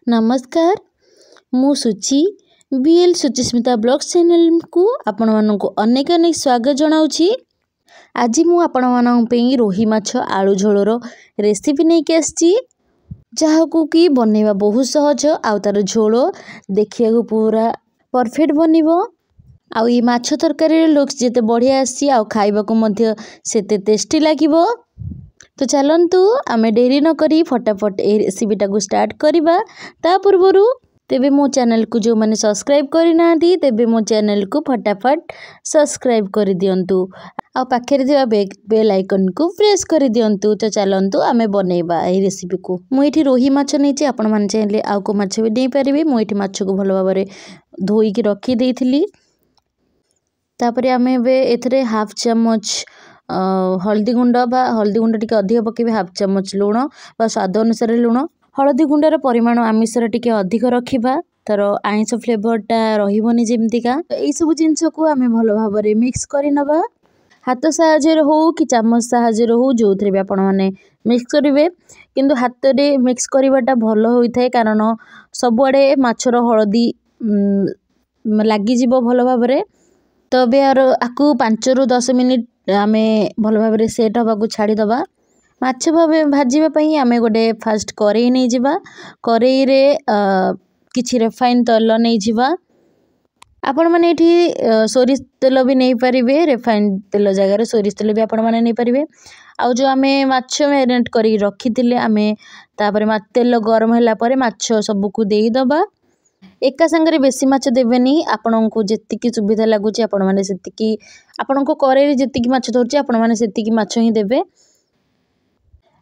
नमस्कार मु सुचि बीएल सुचिस्मिता ब्लॉग चैनल को आपण मानक अनेक अनेक स्वागत जनाऊँगी। आज मु आपण मानक रोही माछ आलू झोलर रेसिपी नहीं के आसी जहाकू कि बनैबा बहुत सहज आउ तार झोल देखिया पूरा परफेक्ट बनिबो आउ ये माछ तरकारी लुक्स जिते बढ़िया आसी आउ खाइबा को मध्य सेते टेस्टी लागिबो। तो चलतु आम डेरी न करी फटाफट ए रेसिपीटा को स्टार्ट करवा। ता पूर्वरु तेबे मो चैनल को जो माने सब्सक्राइब करि नांती तेबे मो चैनल को फटाफट सब्सक्राइब कर दियंतु आ पाखेरे थिबा बेल आइकन को प्रेस कर दियंतु। तो चलतु आमे बनैबा ए रेसिपी को। मु एठी रोही माछ नैछि, आपण माने चाहिले आउ को माछ भी दे परिबे। मु एठी माछ को भलो भाबरे धोई के रखी देइथिली। तापरे आमे बे एथरे हाफ चम्मच हल्दी गुंड टिके अधिक पकेबे, हाफ चम्मच लुण बा स्वाद अनुसार लुण। हल्दी गुंडर परिमाण आमिषर टिके अधिक रखिबा, तार आइंस फ्लेवरटा रहिबोनी जेमतिका। एई सब जिंस को आमे भलो भाबरे मिक्स करि नबा। हाथ साहाଯ୍ୟରେ हो कि चामच साहाଯ୍ୟରେ हो जोथरे भी आपण माने मिक्स करिवे, किंतु हाथ रे मिक्स करिवाटा भलो होई थाए कारण सबुआडे माछर हळदी लागि जिवो भलो भाबरे। तबे आकु 5 रु 10 मिनिट आमे भलो भाबरे सेट हवा को छाड़ी दबा। माछ भाजीबा पई आमे गोटे फास्ट करेई नै जिबा। करेई रे किछि रिफाइन तेल नै जिबा। आपण माने एठी सोरिष तेल भी नै परिबे, रिफाइन तेल जगह रे सोरिष तेल भी आपण माने नै परिबे। आउ जो आमे माछ मैरिनेट करी रखितिले आमे तापरे तेल गरम होला परे माछ सब को देई दबा। एका संगे बेसी माछ देबेनी, आपण को जेतिकी सुविधा लागुची आपण माने सेतिकी, आपण को करेई रे जेतिकी माछ धरची आपण माने सेतिकी माछ ही देबे।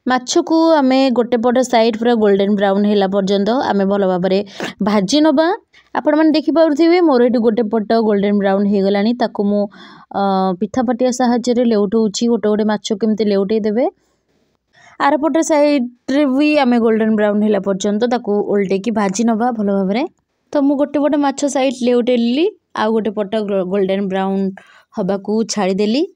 माछ को आमे गोटे पट साइड पूरा गोल्डन ब्राउन हैला पर्यंत आमे भलो भाबरे भाजी नबा। आपण माने देखि पाउथिबे मोर एठी गोटे पट गोल्डन ब्राउन हे गलानी। ताको मु पिठा पटिया सहाय्य रे लेउटौची, गोटे गोटे माछ केमते लेउटै देबे। आर पट साइड रे भी आमे गोल्डन ब्राउन हैला पर्यंत ताको उल्टे की भाजी नबा भलो भाबरे। तो मु गोटे पट माछ साइड लेउटेली आ गोटे पट गोल्डन ब्राउन हबा को छाड़ी देली।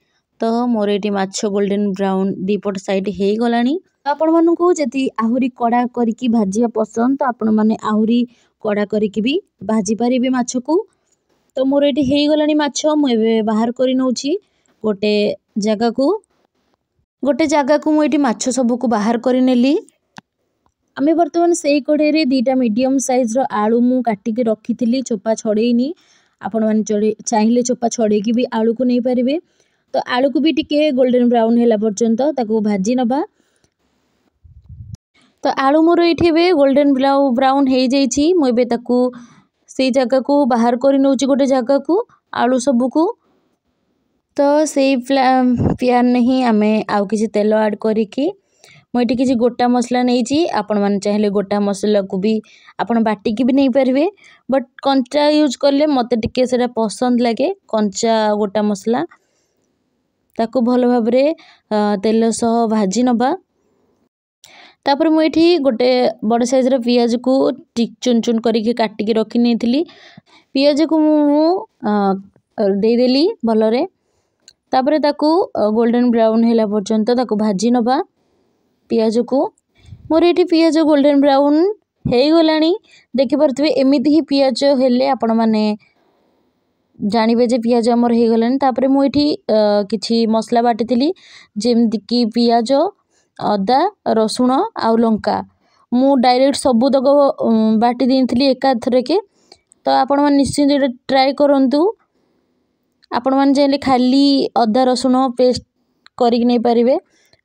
तो मोर एठी माछ गोल्डन ब्राउन दी पट साइड हे गलानी। आपण मानु को जति आहुरी कड़ा करिकी भाजिया पसंद तो आपण माने आहुरी कड़ा करिकी भी भाजी पारिबे माछ को। तो मोर एठी हे गलानी माछ, मु एबे बाहर करि नउची गोटे जगह को मु एठी माछ सब को बाहर करि नेली। आमे वर्तमान सेई कड़े रे 2टा मीडियम साइज रो आलू मु काटी के रखिथिली, चोपा छड़ेइनी। आपण माने चाहिले चोपा छड़े की भी आलू को नै परिबे। तो आलू को भी टिके गोल्डन ब्राउन हैला पर्यंत ताको भाजी नबा। तो आलू मोर एठी बे गोल्डन ब्राउन हे जाईची, मु एबे ताको सेई जगह को बाहर करि नउची गोटे जगह को आलू सब को। तो सेई प्यान नहीं आमे आउ किछि तेल ऐड करिकी मु एठी किछि गोटा मसला नैची। आपण माने चाहिले गोटा मसला को भी आपण बाटी की भी नै परिबे, बट कंचा यूज करले मते टिके सेटा पसंद लागे कंचा गोटा मसला। ताको भलो भाबरे तेल सह भाजी नबा। तापर मु एठी गोटे बड़ साइज रो पियाज को चुन चुन करिके काटी के रखि नेथिली। पियाज को मु दे देली भलो रे। तापर ताको गोल्डन ब्राउन हैला पर्यंत ताको भाजी नबा पियाज को। मोर एठी पियाज गोल्डन ब्राउन हे गलानी, देखि परथबे एमिति ही पियाज हेले आपण माने जानिबे जे पियाज हमर हे गलानी। तापरे मु एठी किछि मसला बाटिथिली जेमति कि पियाज, अदा, रसुण आउ लंका मु डायरेक्ट सबु तक बाटी देइथिली एका थरे के। तो आपण माने निश्चित ट्राई करंतु। आपण माने चाहिले खाली अदा रसुण पेस्ट करिक नै परिबे,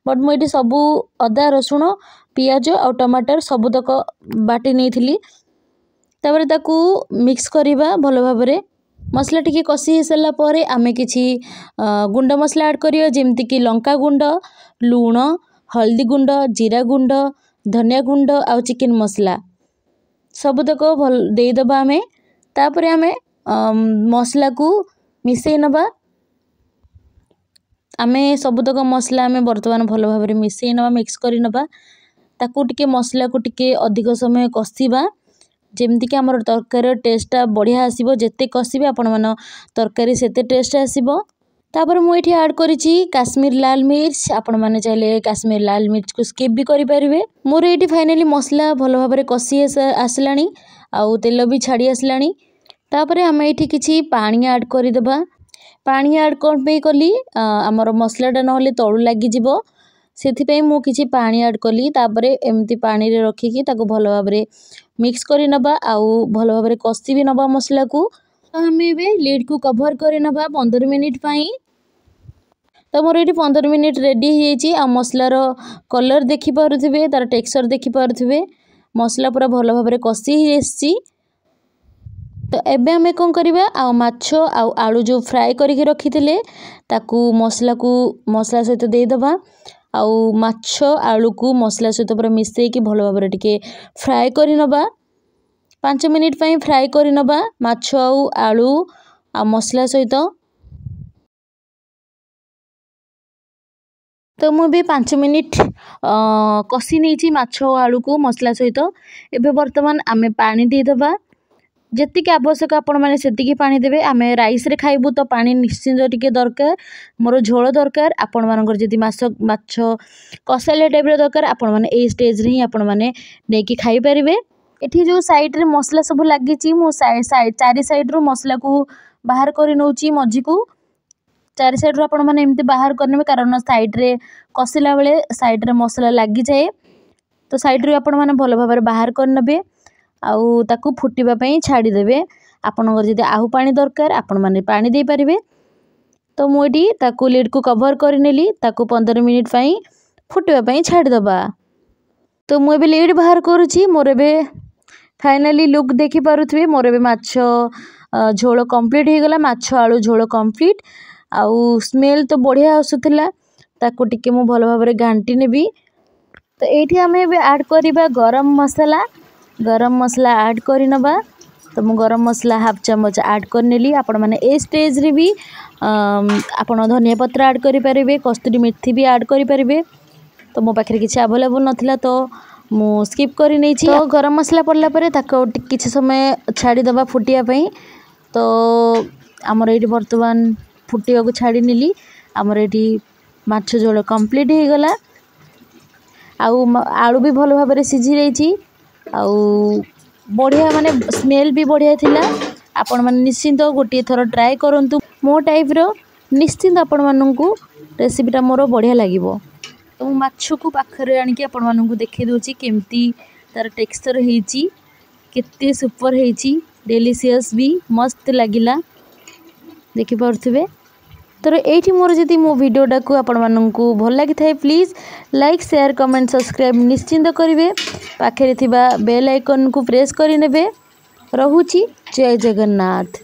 बट मु एठी सबु अदा रसुण पियाज आउ टमाटर सबु तक बाटी नेथिली। तापर ताकू मिक्स करिबा भलो भाबरे। मसला टिके कसी हे सला परे आमे किछि गुंड मसला ऐड करियो जेमति कि लंका गुंड, लूण, हल्दी गुंड, जीरा गुंड, धनिया गुंड आउ चिकन मसला सब तक भल देई दबा आमे। तापरे आमे मसला को मिसई नबा। आमे सब तक मसला आमे वर्तमान भलो भाबरे मिसई नबा, मिक्स करि नबा। ताकू टिके मसला को टिके अधिक समय कसीबा जेमति कि हमर तरकारी टेस्टटा बढ़िया आसीबो। जेते कसीबे आपण मन तरकारी सेते टेस्ट आसीबो। तापर मुझे ऐड करिछि काश्मीर लाल मिर्च। आपण माने चाहे काश्मीर लाल मिर्च को स्किप भी करें। मोर ये फाइनाली मसला भल भाव में कषि आसला आउ तेल भी छाड़ी आसला। तापर आम ये किसी पानी ऐड करदेबा। पानी ऐड कौन पे कली आमर मसलाटा ना तलू लगिज से मु किसी पानी ऐड कली। तापर एमती पानी रे रखिकी ताको भल भाव में मिक्स कर नबा आउ भल भाव में कषि भी नबा मसला को। तो आम ए लिड को कभर कर नबा 15 मिनिट पाई। तो मोर ये 15 मिनिट रेडी हो मसलार कलर देखि पारुथिबे तार टेक्सचर देखि पारुथिबे मसला पूरा भल भाव में कषि आसी। तो एबे हमें कौन करवा आ माछ आउ आलू जो फ्राए करके रखी थे ताकू मसला सहित देदेबा आउ माछ आलू को मसला सहित पूरा मिसैकी भल भाव में टिके फ्राए कर नबा। 5 मिनिट पाई फ्राए कर नबा माछ आउ आलू आ मसला सहित। तो मुझे 5 मिनिट कषि नहीं माछ आलू को मसला सहित। एबे वर्तमान आमे पानी देदेबा जति आवश्यक आपण मैंने से पानी देवे। आम राइस रे खाइबू तो पानी निश्चिंत टिके दरकार। मोर झोल दरकार आपण मानकर जदि माछ कषालिया टाइप दरकार आपण मैंने ए स्टेज रे ही आपण मैंने नेकी खाई परिवे। एठी जो साइड रे मसला सब लगी मो चारि साइड रो मसला को बाहर कर नौची मझी को चारि साइड रो आपण मैंने एमती बाहर करने कारण साइड रे कषिला बेले साइड रे मसला लगी जाए। तो साइड रे आपण मैंने भल भाव में बाहर करने आउ ताकू फुटिबा पई छाड़ी देबे। आपनकर जदि आहु पानी दरकार आपण माने पानी दे परिबे। तो मुडी ताकू लिड को कवर कर नेली ताकू 15 मिनिट पई फुटिबा पई छाड़ी दबा। तो मु एबे लिड बाहर करूची। मोर एबे फाइनली लुक देखि पारुथबे मोर एबे माछ झोल कंप्लीट हो गला। माछ आलू झोल कंप्लीट आउ स्मेल तो बढ़िया आसुथिला। ताकू टिके मु भल भाव में घांटी नेबी। तो एठी हमें एबे ऐड करिबा गरम मसला ऐड कर नबा। तो मु गरम मसला हाफ चम्मच ऐड कर नेली। आपण माने ए स्टेज रे भी आपण धनिया पत्र ऐड करि परिबे कस्तूरी मेथी भी ऐड करि परिबे। तो मो पाखरे किछि अवेलेबल नथिला तो मु स्किप करि नै छी। तो गरम मसला पड़ला परे ताको किछि समय छाड़ी दबा फुटिया पई। तो हमर एठी वर्तमान फुटिया को छाड़ी नेली। हमर एठी माछ झोल कंप्लीट हो गला आउ आलू भी भल भाव में सिझी रही आउ बढ़िया माने स्मेल भी बढ़िया थिला। आपण माने निश्चिंत गोटे थर ट्राए करंतु मो टाइप रो निश्चिंत आपण माननकु रेसिपीटा मोर बढ़िया लागिवो। तो मु माछ को पाखरे आनी के आपण माननकु देखै दोची केमती तार टेक्सचर हेची केते सुपर हेची डिलीशियस भी मस्त लागिला देखि पारथबे। तो ये मोर जदि मो वीडियोटा को आपण माननकु भल लगी थाए please like share comment subscribe निश्चिंत करिवे। पाखरे थिबा बेल आइकन को प्रेस करि नेबे। रहुची जय जगन्नाथ।